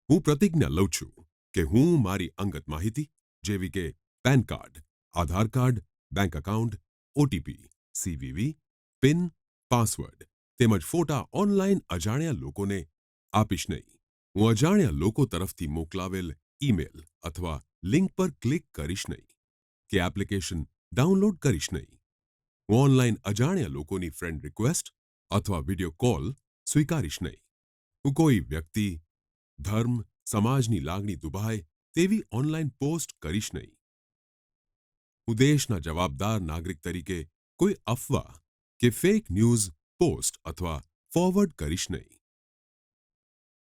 હું પ્રતિજ્ઞા લઉં છું કે હું મારી અંગત માહિતી જેવી કે PAN card, Aadhaar card, bank account, OTP, CVV, PIN, password તેમજ ફોટા ઓનલાઈન અજાણ્યા લોકોને આપીશ નહીં. હું અજાણ્યા લોકો તરફથી મોકલાવેલ ઈમેલ અથવા લિંક પર ક્લિક કરીશ નહીં કે એપ્લિકેશન ડાઉનલોડ કરીશ નહીં. હું ઓનલાઈન અજાણ્યા લોકોની ફ્રેન્ડ રિક્વેસ્ટ અથવા વિડિયો કોલ સ્વીકારીશ નહીં. હું કોઈ વ્યક્તિ, ધર્મ, સમાજની લાગણી દુભાય તેવી ઓનલાઈન પોસ્ટ કરીશ નહીં. હું દેશના જવાબદાર નાગરિક તરીકે કોઈ અફવા કે ફેક ન્યૂઝ પોસ્ટ અથવા ફોરવર્ડ કરીશ નહીં.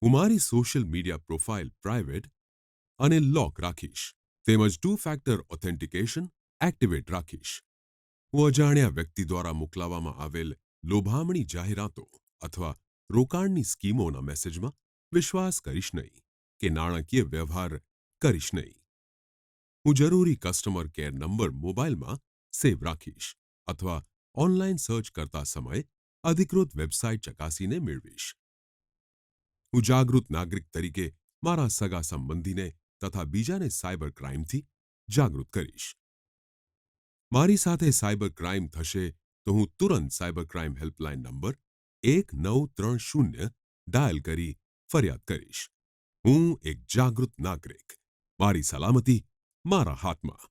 હું મારી સોશિયલ મીડિયા પ્રોફાઇલ પ્રાઇવેટ અને લોક રાખીશ તેમજ ટુ ફેક્ટર ઓથેન્ટિકેશન એક્ટિવેટ રાખીશ. હું અજાણ્યા વ્યક્તિ દ્વારા મોકલાવવામાં આવેલ લોભામણી જાહેરાતો અથવા રોકાણની સ્કીમોના મેસેજમાં વિશ્વાસ કરીશ નહીં કે નાણાકીય વ્યવહાર કરીશ નહીં. હું જરૂરી કસ્ટમર કેર નંબર મોબાઈલમાં સેવ રાખીશ અથવા ઓનલાઈન સર્ચ કરતા સમયે અધિકૃત વેબસાઇટ ચકાસીને મેળવીશ. હું જાગૃત નાગરિક તરીકે મારા સગા સંબંધીને તથા બીજાને સાયબર ક્રાઇમથી જાગૃત કરીશ. મારી સાથે સાયબર ક્રાઇમ થશે તો હું તુરંત cyber crime helpline number 1930 dial કરી ફરિયાદ કરીશ. હું એક જાગૃત નાગરિક. મારી સલામતી મારા હાથમાં.